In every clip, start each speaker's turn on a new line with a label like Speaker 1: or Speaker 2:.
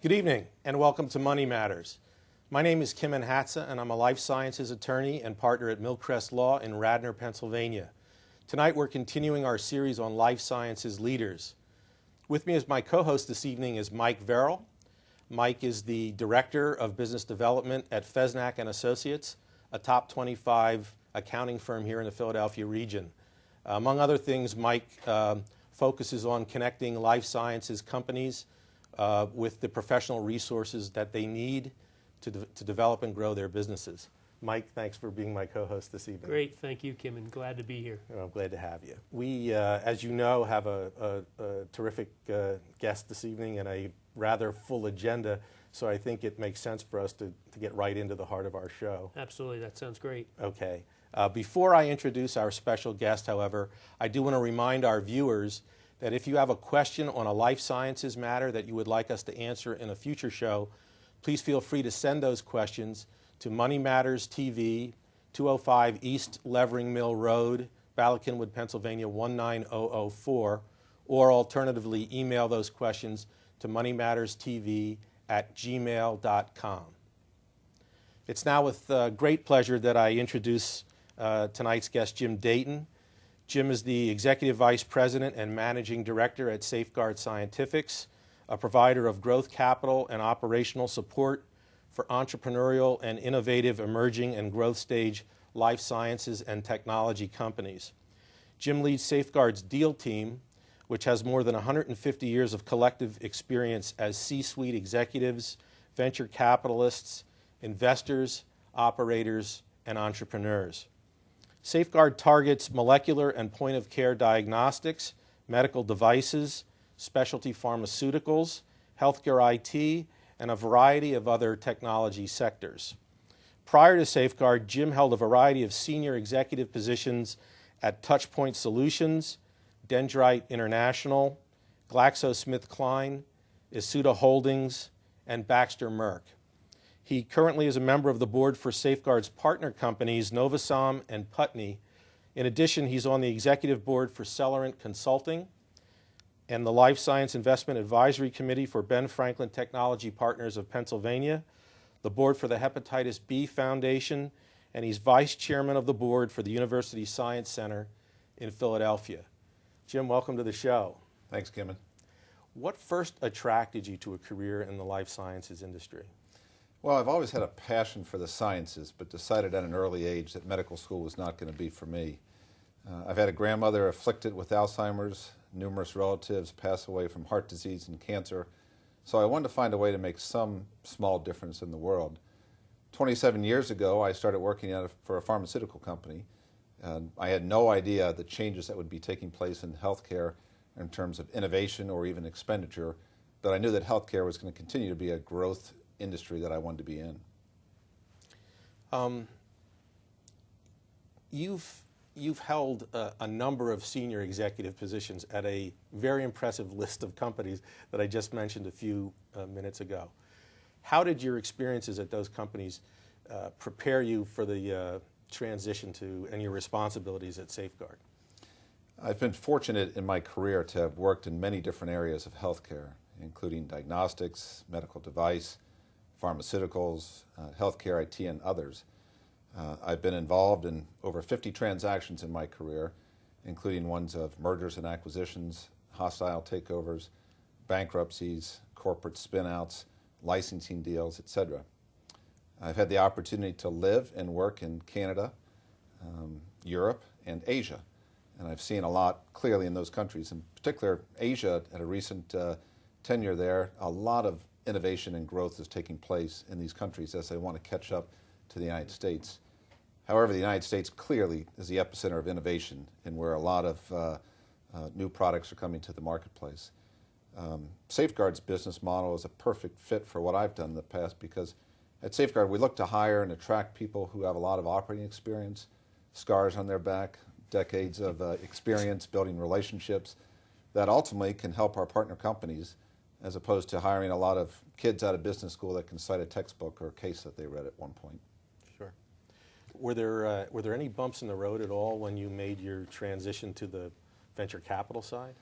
Speaker 1: Good evening and welcome to Money Matters. My name is Kim Hatza and I'm a life sciences attorney and partner at Millcrest Law in Radnor, Pennsylvania. Tonight we're continuing our series on life sciences leaders. With me as my co-host this evening is Mike Verrill. Mike is the Director of Business Development at Fesnac & Associates, a top 25 accounting firm here in the Philadelphia region. Among other things, Mike focuses on connecting life sciences companies with the professional resources that they need to develop and grow their businesses. Mike, thanks for being my co-host this evening.
Speaker 2: Great, thank you, Kim, and glad to be here.
Speaker 1: Well, I'm glad to have you. We, as you know, have a terrific guest this evening and a rather full agenda, so I think it makes sense for us to get right into the heart of our show.
Speaker 2: Absolutely, that sounds great.
Speaker 1: Okay. Before I introduce our special guest, however, I do want to remind our viewers that if you have a question on a life sciences matter that you would like us to answer in a future show, please feel free to send those questions to MoneyMattersTV, 205 East Levering Mill Road, Ballackinwood, Pennsylvania 19004, or alternatively email those questions to moneymatterstv@gmail.com. It's now with great pleasure that I introduce tonight's guest, Jim Datin. Jim is the Executive Vice President and Managing Director at Safeguard Scientifics, a provider of growth capital and operational support for entrepreneurial and innovative emerging and growth stage life sciences and technology companies. Jim leads Safeguard's deal team, which has more than 150 years of collective experience as C-suite executives, venture capitalists, investors, operators, and entrepreneurs. Safeguard targets molecular and point-of-care diagnostics, medical devices, specialty pharmaceuticals, healthcare IT, and a variety of other technology sectors. Prior to Safeguard, Jim held a variety of senior executive positions at Touchpoint Solutions, Dendrite International, GlaxoSmithKline, Isuta Holdings, and Baxter Merck. He currently is a member of the board for Safeguard's partner companies, Novosom and Putney. In addition, he's on the executive board for Celerant Consulting and the Life Science Investment Advisory Committee for Ben Franklin Technology Partners of Pennsylvania, the board for the Hepatitis B Foundation, and he's vice chairman of the board for the University Science Center in Philadelphia. Jim, welcome to the show.
Speaker 3: Thanks, Kim.
Speaker 1: What first attracted you to a career in the life sciences industry?
Speaker 3: Well, I've always had a passion for the sciences, but decided at an early age that medical school was not going to be for me. I've had a grandmother afflicted with Alzheimer's, numerous relatives pass away from heart disease and cancer, so I wanted to find a way to make some small difference in the world. 27 years ago, I started working for a pharmaceutical company. I had no idea the changes that would be taking place in healthcare in terms of innovation or even expenditure, but I knew that healthcare was going to continue to be a growth industry that I wanted to be in.
Speaker 1: You've held a number of senior executive positions at a very impressive list of companies that I just mentioned a few minutes ago. How did your experiences at those companies prepare you for the transition to and your responsibilities at Safeguard?
Speaker 3: I've been fortunate in my career to have worked in many different areas of healthcare, including diagnostics, medical device, pharmaceuticals, healthcare IT, and others. I've been involved in over 50 transactions in my career, including ones of mergers and acquisitions, hostile takeovers, bankruptcies, corporate spin-outs, licensing deals, etc. I've had the opportunity to live and work in Canada, Europe, and Asia, and I've seen a lot clearly in those countries. In particular, Asia, at a recent tenure there, a lot of innovation and growth is taking place in these countries as they want to catch up to the United States. However, the United States clearly is the epicenter of innovation and where a lot of new products are coming to the marketplace. Safeguard's business model is a perfect fit for what I've done in the past because at Safeguard we look to hire and attract people who have a lot of operating experience, scars on their back, decades of experience building relationships that ultimately can help our partner companies, as opposed to hiring a lot of kids out of business school that can cite a textbook or a case that they read at one point.
Speaker 1: Sure. Were there any bumps in the road at all when you made your transition to the venture capital side?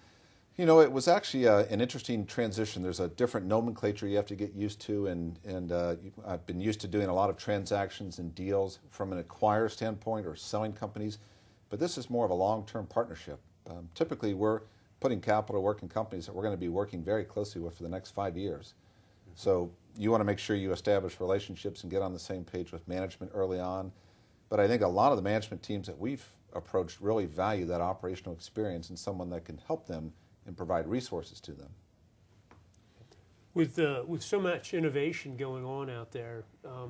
Speaker 3: You know, it was actually an interesting transition. There's a different nomenclature you have to get used to, and I've been used to doing a lot of transactions and deals from an acquirer standpoint or selling companies, but this is more of a long-term partnership. Typically, we're putting capital to work in companies that we're going to be working very closely with for the next 5 years. So you want to make sure you establish relationships and get on the same page with management early on. But I think a lot of the management teams that we've approached really value that operational experience and someone that can help them and provide resources to them.
Speaker 2: With so much innovation going on out there,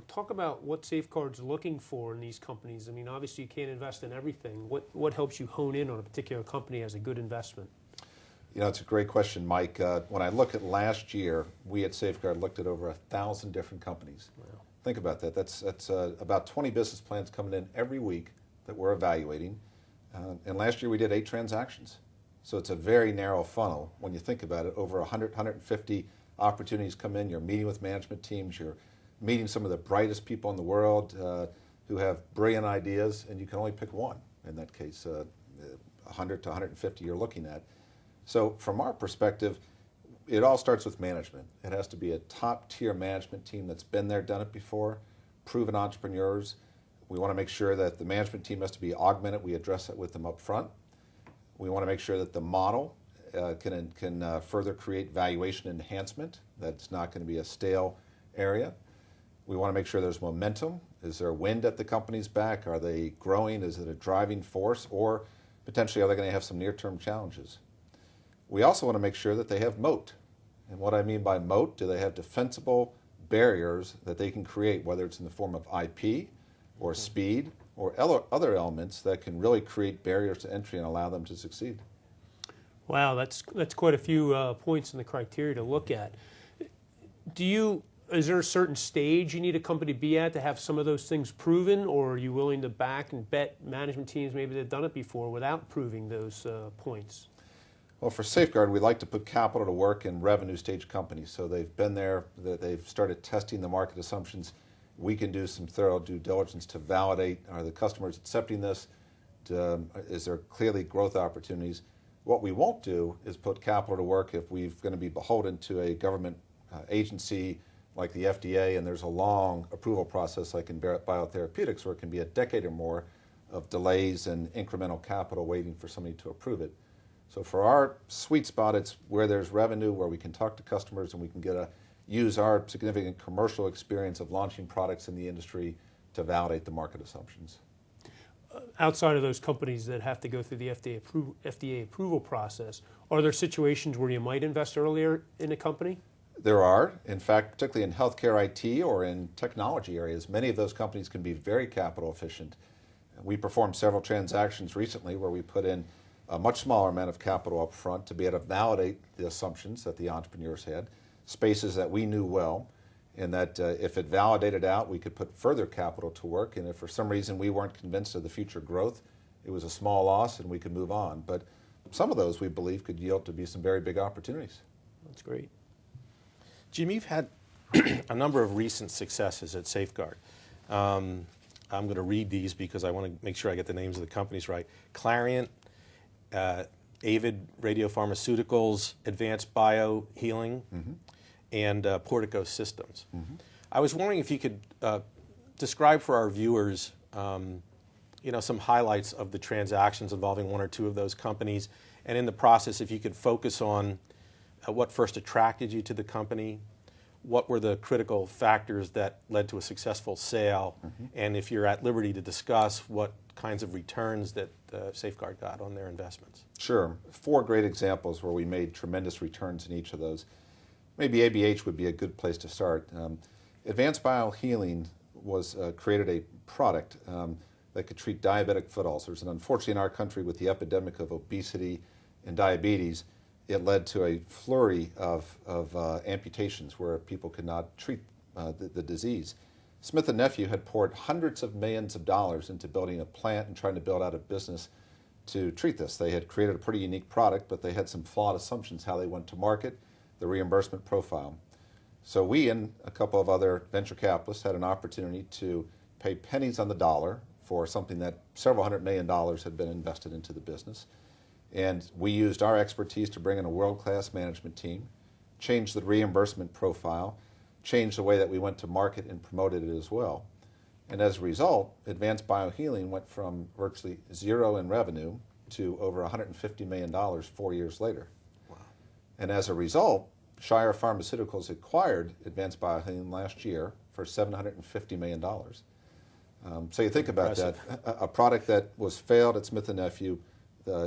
Speaker 2: talk about what Safeguard's looking for in these companies. I mean, obviously you can't invest in everything. What helps you hone in on a particular company as a good investment?
Speaker 3: You know, it's a great question, Mike. When I look at last year, we at Safeguard looked at over 1,000 different companies. Wow. Think about that. That's about 20 business plans coming in every week that we're evaluating. And last year we did 8 transactions. So it's a very narrow funnel when you think about it. Over 100, 150 opportunities come in. You're meeting with management teams. You're meeting some of the brightest people in the world who have brilliant ideas, and you can only pick one in that case. 100 to 150 you're looking at. So from our perspective, it all starts with management. It has to be a top-tier management team that's been there, done it before, proven entrepreneurs. We want to make sure that the management team has to be augmented. We address that with them up front. We want to make sure that the model can further create valuation enhancement. That's not going to be a stale area. We want to make sure there's momentum. Is there wind at the company's back? Are they growing? Is it a driving force? Or potentially are they going to have some near-term challenges? We also want to make sure that they have moat. And what I mean by moat, do they have defensible barriers that they can create, whether it's in the form of IP or speed or other elements that can really create barriers to entry and allow them to succeed.
Speaker 2: Wow, that's quite a few points in the criteria to look at. Is there a certain stage you need a company to be at to have some of those things proven, or are you willing to back and bet management teams maybe they've done it before without proving those points?
Speaker 3: Well, for Safeguard, we like to put capital to work in revenue stage companies. So they've been there, they've started testing the market assumptions. We can do some thorough due diligence to validate, are the customers accepting this? Is there clearly growth opportunities? What we won't do is put capital to work if we're going to be beholden to a government agency like the FDA, and there's a long approval process like in biotherapeutics where it can be a decade or more of delays and incremental capital waiting for somebody to approve it. So for our sweet spot, it's where there's revenue, where we can talk to customers and we can use our significant commercial experience of launching products in the industry to validate the market assumptions.
Speaker 2: Outside of those companies that have to go through the FDA approval process, are there situations where you might invest earlier in a company?
Speaker 3: There are. In fact, particularly in healthcare IT or in technology areas, many of those companies can be very capital efficient. We performed several transactions recently where we put in a much smaller amount of capital up front to be able to validate the assumptions that the entrepreneurs had, spaces that we knew well, and that if it validated out, we could put further capital to work, and if for some reason we weren't convinced of the future growth, it was a small loss and we could move on. But some of those we believe could yield to be some very big opportunities.
Speaker 2: That's great.
Speaker 1: Jim, you've had a number of recent successes at Safeguard. I'm going to read these because I want to make sure I get the names of the companies right. Clariant, Avid Radiopharmaceuticals, Advanced Bio Healing, and Portico Systems. I was wondering if you could describe for our viewers some highlights of the transactions involving one or two of those companies, and in the process if you could focus on what first attracted you to the company, what were the critical factors that led to a successful sale, and if you're at liberty to discuss what kinds of returns that Safeguard got on their investments.
Speaker 3: Sure. 4 great examples where we made tremendous returns in each of those. Maybe ABH would be a good place to start. Advanced Bio Healing created a product that could treat diabetic foot ulcers, and unfortunately in our country with the epidemic of obesity and diabetes, it led to a flurry of amputations where people could not treat the disease. Smith & Nephew had poured hundreds of millions of dollars into building a plant and trying to build out a business to treat this. They had created a pretty unique product, but they had some flawed assumptions how they went to market, the reimbursement profile. So we and a couple of other venture capitalists had an opportunity to pay pennies on the dollar for something that several $100 million had been invested into the business. And we used our expertise to bring in a world-class management team, change the reimbursement profile, change the way that we went to market and promoted it as well. And as a result, advanced biohealing went from virtually zero in revenue to over $150 million 4 years later.
Speaker 1: Wow.
Speaker 3: And as a result, Shire Pharmaceuticals acquired advanced biohealing last year for $750 million. So you think about
Speaker 1: Impressive.
Speaker 3: that, a product that was failed at Smith & Nephew,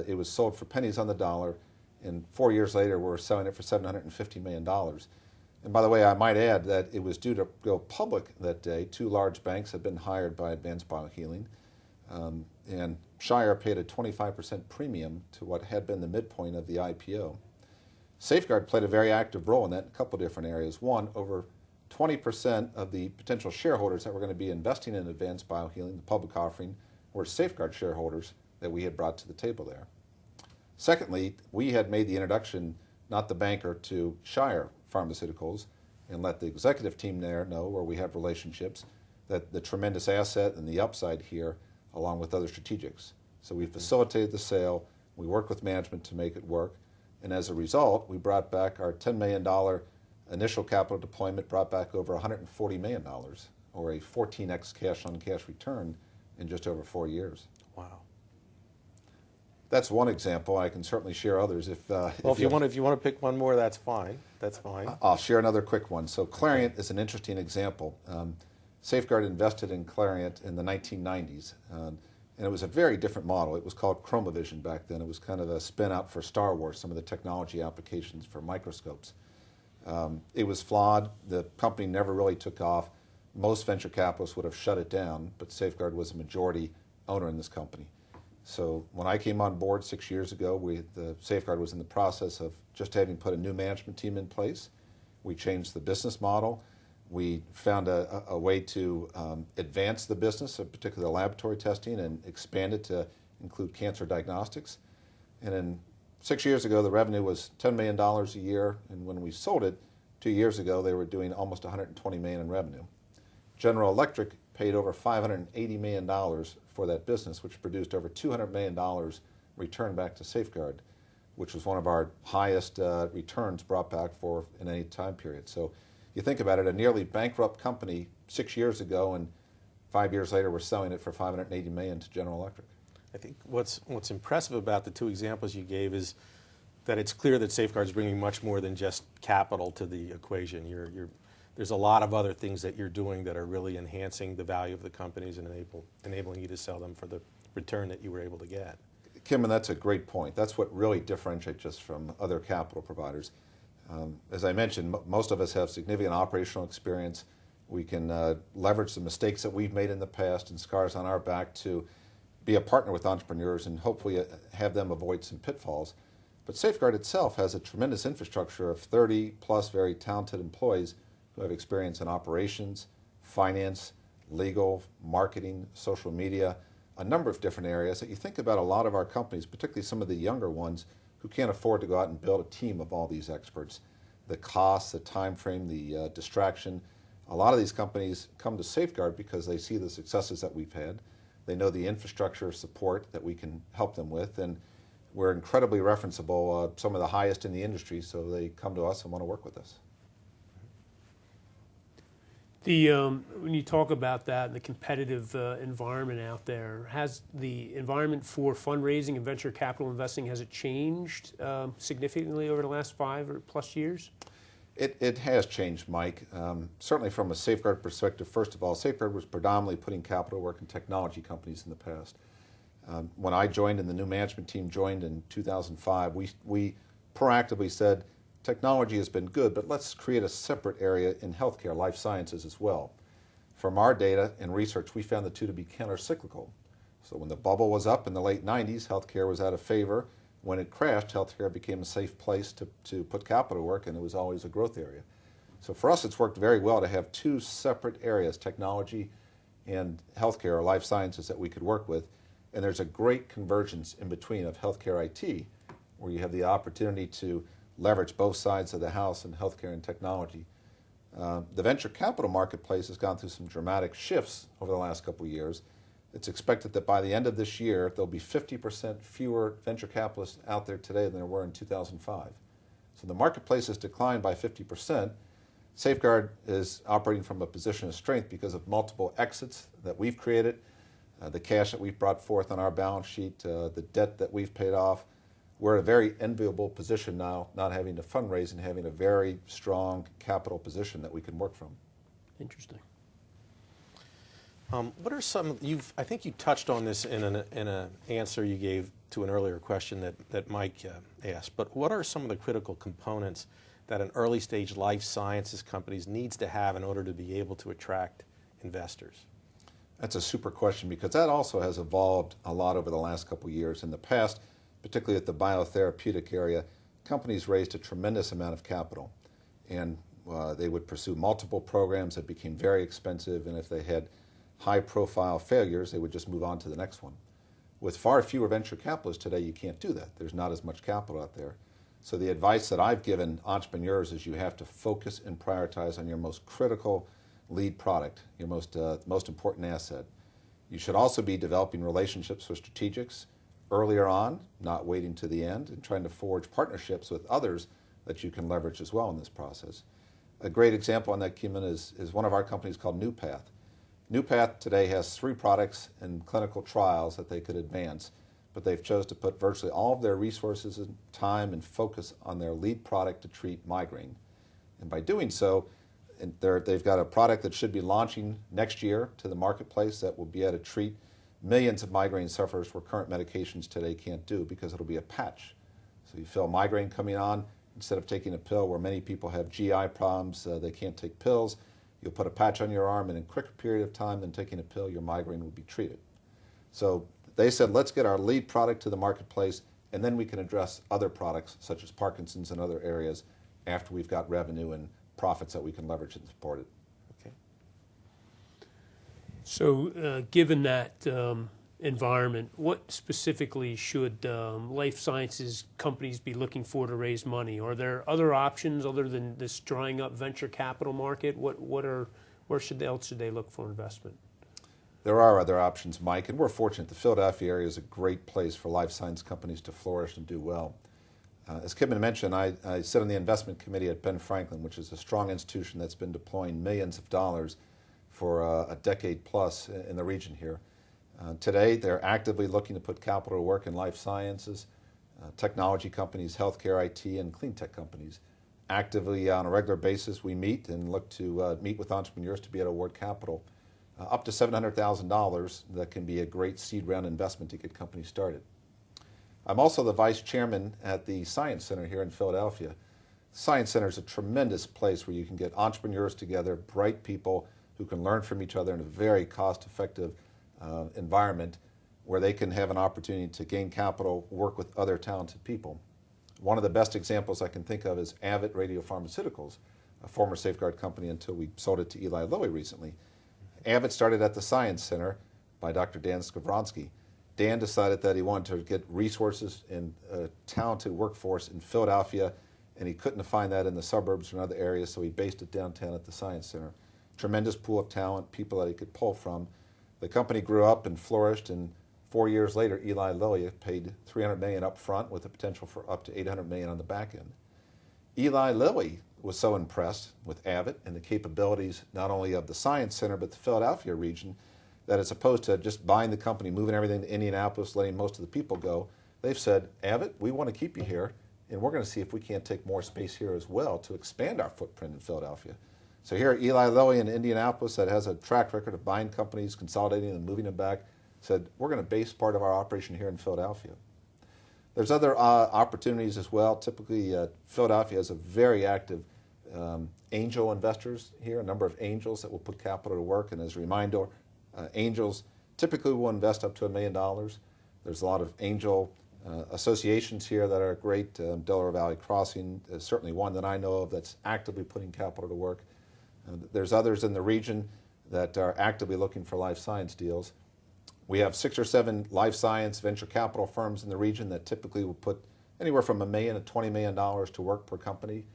Speaker 3: it was sold for pennies on the dollar, and 4 years later we're selling it for $750 million. And by the way, I might add that it was due to go public that day. 2 large banks had been hired by Advanced Biohealing, and Shire paid a 25% premium to what had been the midpoint of the IPO. Safeguard played a very active role in that in a couple different areas. One, over 20% of the potential shareholders that were going to be investing in Advanced Biohealing, the public offering, were Safeguard shareholders that we had brought to the table there. Secondly, we had made the introduction, not the banker, to Shire Pharmaceuticals, and let the executive team there know, where we have relationships, that the tremendous asset and the upside here, along with other strategics. So we facilitated the sale, we worked with management to make it work, and as a result, we brought back our $10 million initial capital deployment, brought back over $140 million, or a 14x cash-on-cash return in just over 4 years.
Speaker 1: Wow.
Speaker 3: That's one example. I can certainly share others if
Speaker 1: If you want to pick one more, that's fine. That's fine.
Speaker 3: I'll share another quick one. So Clariant is an interesting example. Safeguard invested in Clariant in the 1990s, and it was a very different model. It was called Chromovision back then. It was kind of a spin-out for Star Wars, some of the technology applications for microscopes. It was flawed. The company never really took off. Most venture capitalists would have shut it down, but Safeguard was a majority owner in this company. So when I came on board 6 years ago, the Safeguard was in the process of just having put a new management team in place. We changed the business model. We found a way to advance the business, particularly laboratory testing, and expand it to include cancer diagnostics. And then 6 years ago, the revenue was $10 million a year, and when we sold it 2 years ago, they were doing almost $120 million in revenue. General Electric paid over $580 million for that business, which produced over $200 million returned back to Safeguard, which was one of our highest returns brought back in any time period. So you think about it, a nearly bankrupt company 6 years ago, and 5 years later we're selling it for $580 million to General Electric.
Speaker 1: I think what's impressive about the 2 examples you gave is that it's clear that Safeguard's bringing much more than just capital to the equation. There's a lot of other things that you're doing that are really enhancing the value of the companies and enabling you to sell them for the return that you were able to get.
Speaker 3: Kim, and that's a great point. That's what really differentiates us from other capital providers. As I mentioned, most of us have significant operational experience. We can leverage the mistakes that we've made in the past and scars on our back to be a partner with entrepreneurs and hopefully have them avoid some pitfalls. But Safeguard itself has a tremendous infrastructure of 30 plus very talented employees who have experience in operations, finance, legal, marketing, social media, a number of different areas that you think about a lot of our companies, particularly some of the younger ones, who can't afford to go out and build a team of all these experts. The cost, the time frame, the distraction. A lot of these companies come to Safeguard because they see the successes that we've had. They know the infrastructure support that we can help them with, and we're incredibly referenceable, some of the highest in the industry, so they come to us and want to work with us.
Speaker 2: When you talk about that and the competitive environment out there, has the environment for fundraising and venture capital investing, has it changed significantly over the last 5 or plus years?
Speaker 3: It has changed, Mike. Certainly from a Safeguard perspective, first of all, Safeguard was predominantly putting capital work in technology companies in the past. When I joined and the new management team joined in 2005, we proactively said, technology has been good, but let's create a separate area in healthcare, life sciences as well. From our data and research, we found the two to be counter-cyclical. So when the bubble was up in the late 90s, healthcare was out of favor. When it crashed, healthcare became a safe place to put capital work, and it was always a growth area. So for us, it's worked very well to have 2 separate areas, technology and healthcare or life sciences, that we could work with. And there's a great convergence in between of healthcare IT, where you have the opportunity to leverage both sides of the house in healthcare and technology. The venture capital marketplace has gone through some dramatic shifts over the last couple of years. It's expected that by the end of this year, there'll be 50% fewer venture capitalists out there today than there were in 2005. So the marketplace has declined by 50%. Safeguard is operating from a position of strength because of multiple exits that we've created, the cash that we've brought forth on our balance sheet, the debt that we've paid off. We're in a very enviable position now, not having to fundraise and having a very strong capital position that we can work from.
Speaker 2: Interesting.
Speaker 1: What are some, I think you touched on this in an answer you gave to an earlier question that Mike asked, but what are some of the critical components that an early stage life sciences companies needs to have in order to be able to attract investors?
Speaker 3: That's a super question because that also has evolved a lot over the last couple of years. In the past, particularly at the biotherapeutic area, companies raised a tremendous amount of capital, and they would pursue multiple programs that became very expensive, and if they had high-profile failures, they would just move on to the next one. With far fewer venture capitalists today, you can't do that. There's not as much capital out there. So the advice that I've given entrepreneurs is you have to focus and prioritize on your most critical lead product, your most important asset. You should also be developing relationships with strategics earlier on, not waiting to the end, and trying to forge partnerships with others that you can leverage as well in this process. A great example on that, Keeman, is one of our companies called NewPath. NewPath today has 3 products in clinical trials that they could advance, but they've chose to put virtually all of their resources and time and focus on their lead product to treat migraine. And by doing so, they've got a product that should be launching next year to the marketplace that will be able to treat millions of migraine sufferers where current medications today can't do because it'll be a patch. So you feel migraine coming on, instead of taking a pill where many people have GI problems, they can't take pills, you'll put a patch on your arm, and in a quicker period of time than taking a pill, your migraine will be treated. So they said, let's get our lead product to the marketplace, and then we can address other products, such as Parkinson's and other areas, after we've got revenue and profits that we can leverage and support it.
Speaker 1: Okay.
Speaker 2: So given that environment, what specifically should life sciences companies be looking for to raise money? Are there other options other than this drying up venture capital market? Where else should they look for investment?
Speaker 3: There are other options, Mike, and we're fortunate. The Philadelphia area is a great place for life science companies to flourish and do well. As Kevin mentioned, I sit on the investment committee at Ben Franklin, which is a strong institution that's been deploying millions of dollars for a decade plus in the region here. Today, they're actively looking to put capital to work in life sciences, technology companies, healthcare, IT, and clean tech companies. Actively, on a regular basis, we meet and look to meet with entrepreneurs to be able to award capital up to $700,000 that can be a great seed round investment to get companies started. I'm also the vice chairman at the Science Center here in Philadelphia. Science Center is a tremendous place where you can get entrepreneurs together, bright people who can learn from each other in a very cost-effective environment where they can have an opportunity to gain capital, work with other talented people. One of the best examples I can think of is Abbott Radiopharmaceuticals, a former Safeguard company until we sold it to Eli Lilly recently. Abbott started at the Science Center by Dr. Dan Skavronsky. Dan decided that he wanted to get resources and a talented workforce in Philadelphia, and he couldn't find that in the suburbs or in other areas, so he based it downtown at the Science Center. Tremendous pool of talent, people that he could pull from. The company grew up and flourished, and 4 years later, Eli Lilly paid $300 million up front with the potential for up to $800 million on the back end. Eli Lilly was so impressed with Abbott and the capabilities not only of the Science Center but the Philadelphia region that as opposed to just buying the company, moving everything to Indianapolis, letting most of the people go, they've said, Abbott, we want to keep you here, and we're going to see if we can't take more space here as well to expand our footprint in Philadelphia. So here at Eli Lilly in Indianapolis that has a track record of buying companies, consolidating them, moving them back, said, we're going to base part of our operation here in Philadelphia. There's other opportunities as well. Typically, Philadelphia has a very active angel investors here, a number of angels that will put capital to work. And as a reminder, angels typically will invest up to $1 million. There's a lot of angel associations here that are great. Delaware Valley Crossing is certainly one that I know of that's actively putting capital to work. There's others in the region that are actively looking for life science deals. We have 6 or 7 life science venture capital firms in the region that typically will put anywhere from $1 million to $20 million to work per company.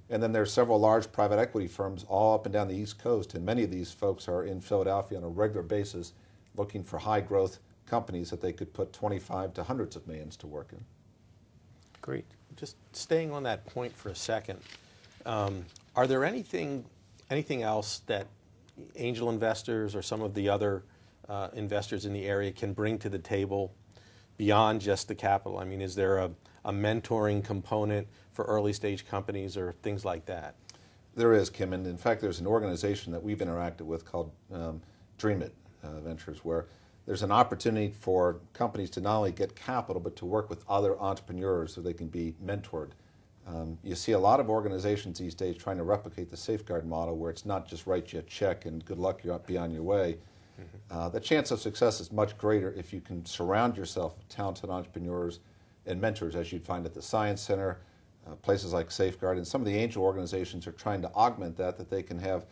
Speaker 3: And then there's several large private equity firms all up and down the East Coast, and many of these folks are in Philadelphia on a regular basis looking for high growth companies that they could put 25 to hundreds of millions to work in.
Speaker 2: Great.
Speaker 1: Just staying on that point for a second, are there anything else that angel investors or some of the other investors in the area can bring to the table beyond just the capital? I mean, is there a mentoring component for early stage companies or things like that?
Speaker 3: There is, Kim, and in fact there's an organization that we've interacted with called Dream It Ventures, where there's an opportunity for companies to not only get capital but to work with other entrepreneurs so they can be mentored. You see a lot of organizations these days trying to replicate the Safeguard model, where it's not just write you a check and good luck, you'll be on your way. The chance of success is much greater if you can surround yourself with talented entrepreneurs and mentors, as you'd find at the Science Center, places like Safeguard, and some of the angel organizations are trying to augment that they can have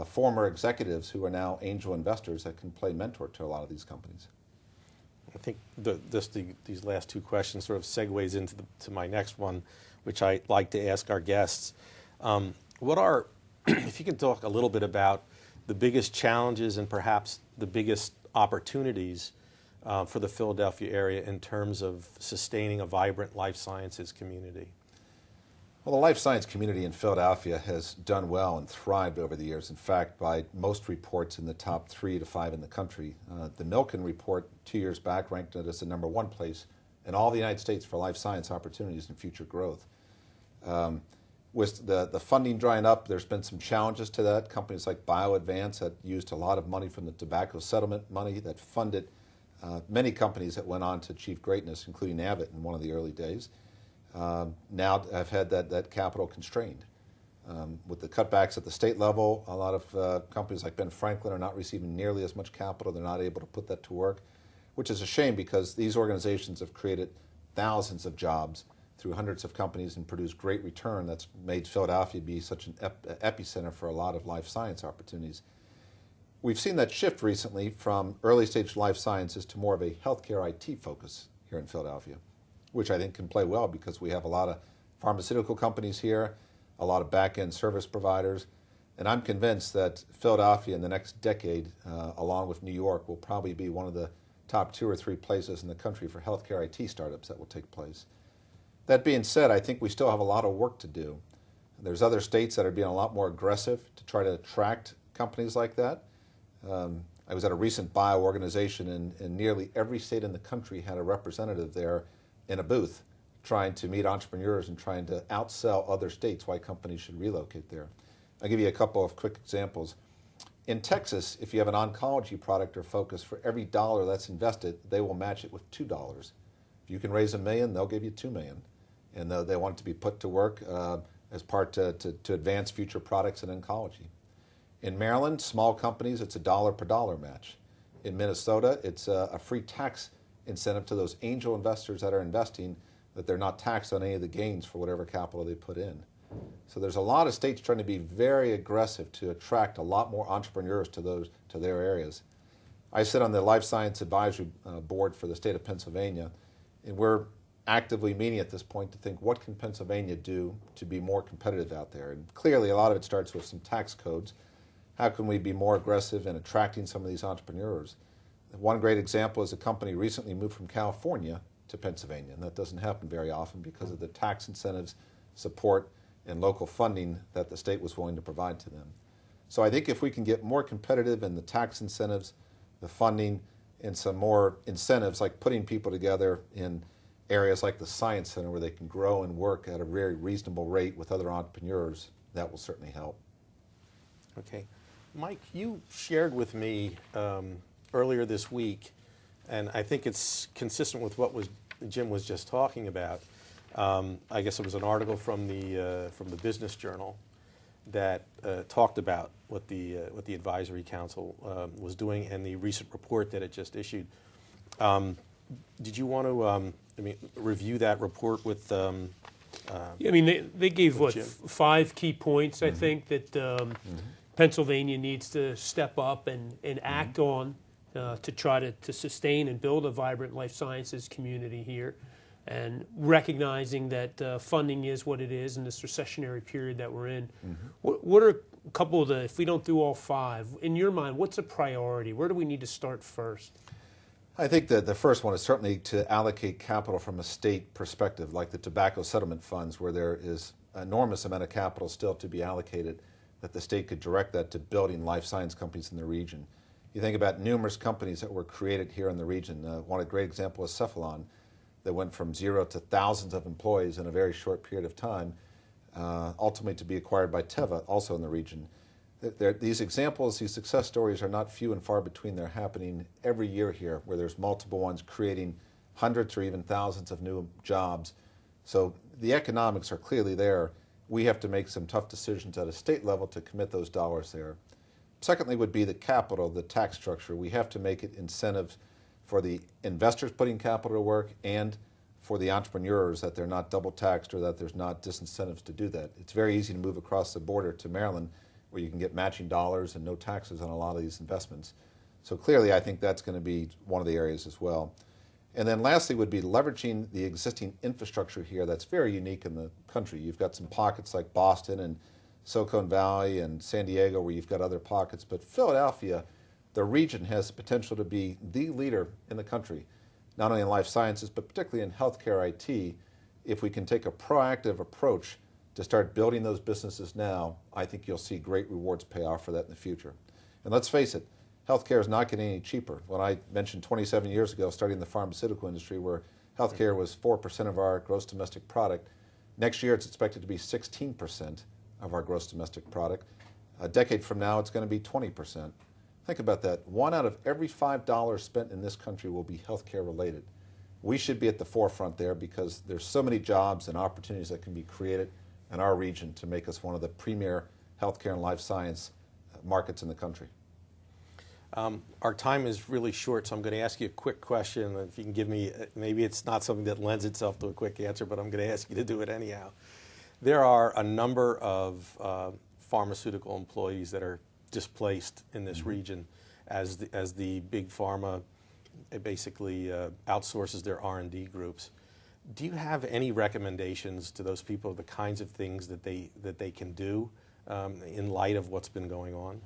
Speaker 3: former executives who are now angel investors that can play mentor to a lot of these companies.
Speaker 1: I think these last two questions sort of segues into to my next one, which I like to ask our guests. What are, if you can talk a little bit about the biggest challenges and perhaps the biggest opportunities for the Philadelphia area in terms of sustaining a vibrant life sciences community?
Speaker 3: Well, the life science community in Philadelphia has done well and thrived over the years. In fact, by most reports, in the top 3 to 5 in the country. The Milken report 2 years back ranked it as the #1 place in all the United States for life science opportunities and future growth. With the funding drying up, there's been some challenges to that. Companies like BioAdvance that used a lot of money from the tobacco settlement money that funded many companies that went on to achieve greatness, including Abbott in one of the early days. Now have had that capital constrained. With the cutbacks at the state level, a lot of companies like Ben Franklin are not receiving nearly as much capital. They're not able to put that to work, which is a shame because these organizations have created thousands of jobs through hundreds of companies and produced great return that's made Philadelphia be such an epicenter for a lot of life science opportunities. We've seen that shift recently from early stage life sciences to more of a healthcare IT focus here in Philadelphia, which I think can play well because we have a lot of pharmaceutical companies here, a lot of back-end service providers, and I'm convinced that Philadelphia in the next decade, along with New York, will probably be one of the top 2 or 3 places in the country for healthcare IT startups that will take place. That being said, I think we still have a lot of work to do. There's other states that are being a lot more aggressive to try to attract companies like that. I was at a recent bio organization, and nearly every state in the country had a representative there in a booth trying to meet entrepreneurs and trying to outsell other states why companies should relocate there. I'll give you a couple of quick examples. In Texas, if you have an oncology product or focus, for every $1 that's invested, they will match it with $2. If you can raise $1 million, they'll give you $2 million. And they want it to be put to work as part to advance future products in oncology. In Maryland, small companies, it's a $1 per $1 match. In Minnesota, it's a free tax incentive to those angel investors that are investing, that they're not taxed on any of the gains for whatever capital they put in. So there's a lot of states trying to be very aggressive to attract a lot more entrepreneurs to their areas. I sit on the Life Science Advisory Board for the state of Pennsylvania, and we're actively meeting at this point to think, what can Pennsylvania do to be more competitive out there? And clearly a lot of it starts with some tax codes. How can we be more aggressive in attracting some of these entrepreneurs? One great example is a company recently moved from California to Pennsylvania, and that doesn't happen very often because of the tax incentives, support, and local funding that the state was willing to provide to them. So I think if we can get more competitive in the tax incentives, the funding, and some more incentives like putting people together in areas like the Science Center where they can grow and work at a very reasonable rate with other entrepreneurs, that will certainly help.
Speaker 1: Okay. Mike, you shared with me earlier this week, and I think it's consistent with what Jim was just talking about. I guess it was an article from the Business Journal that talked about what the Advisory Council was doing and the recent report that it just issued. Did you want to review that report with?
Speaker 2: Yeah, I mean, they gave what, 5 key points, I think, that Pennsylvania needs to step up and act on to try to sustain and build a vibrant life sciences community here, and recognizing that funding is what it is in this recessionary period that we're in. What are a couple of the, if we don't do all 5, in your mind, what's a priority? Where do we need to start first?
Speaker 3: I think that the first one is certainly to allocate capital from a state perspective, like the tobacco settlement funds, where there is an enormous amount of capital still to be allocated, that the state could direct that to building life science companies in the region. You think about numerous companies that were created here in the region. One great example is Cephalon, that went from 0 to thousands of employees in a very short period of time, ultimately to be acquired by Teva, also in the region. These examples, these success stories are not few and far between. They're happening every year here, where there's multiple ones creating hundreds or even thousands of new jobs. So the economics are clearly there. We have to make some tough decisions at a state level to commit those dollars there. Secondly would be the capital, the tax structure. We have to make it incentives for the investors putting capital to work and for the entrepreneurs, that they're not double taxed or that there's not disincentives to do that. It's very easy to move across the border to Maryland, where you can get matching dollars and no taxes on a lot of these investments. So clearly, I think that's going to be one of the areas as well. And then lastly would be leveraging the existing infrastructure here that's very unique in the country. You've got some pockets like Boston and Silicon Valley and San Diego where you've got other pockets, but Philadelphia, the region, has the potential to be the leader in the country, not only in life sciences, but particularly in healthcare IT. If we can take a proactive approach to start building those businesses now, I think you'll see great rewards pay off for that in the future. And let's face it, healthcare is not getting any cheaper. When I mentioned 27 years ago starting the pharmaceutical industry, where healthcare was 4% of our gross domestic product, next year it's expected to be 16% of our gross domestic product. A decade from now, it's going to be 20%. Think about that. 1 out of every $5 spent in this country will be healthcare related. We should be at the forefront there because there's so many jobs and opportunities that can be created in our region to make us one of the premier healthcare and life science markets in the country.
Speaker 1: Our time is really short, so I'm going to ask you a quick question. If you can give me, maybe it's not something that lends itself to a quick answer, but I'm going to ask you to do it anyhow. There are a number of pharmaceutical employees that are displaced in this region as the big pharma basically outsources their R&D groups. Do you have any recommendations to those people, the kinds of things that they can do in light of what's been going on?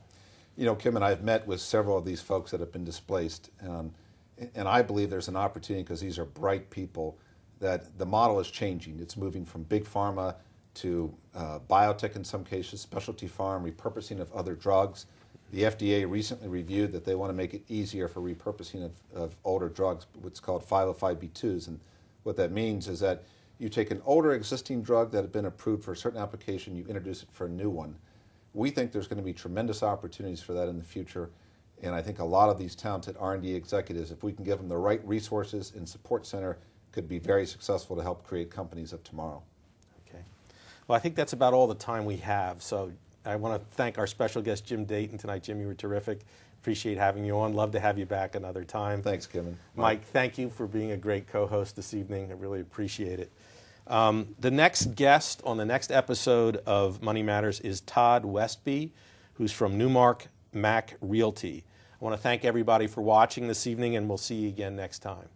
Speaker 3: You know, Kim and I have met with several of these folks that have been displaced, and I believe there's an opportunity, because these are bright people, that the model is changing. It's moving from big pharma to biotech in some cases, specialty pharma, repurposing of other drugs. The FDA recently reviewed that they want to make it easier for repurposing of older drugs, what's called 505(b)(2)s. And what that means is that you take an older existing drug that had been approved for a certain application, you introduce it for a new one. We think there's going to be tremendous opportunities for that in the future. And I think a lot of these talented R&D executives, if we can give them the right resources and support center, could be very successful to help create companies of tomorrow.
Speaker 1: Okay. Well, I think that's about all the time we have. So I want to thank our special guest, Jim Datin, tonight. Jim, you were terrific. Appreciate having you on. Love to have you back another time.
Speaker 3: Thanks, Kim.
Speaker 1: Mike, thank you for being a great co-host this evening. I really appreciate it. The next guest on the next episode of Money Matters is Todd Westby, who's from Newmark Mac Realty. I want to thank everybody for watching this evening, and we'll see you again next time.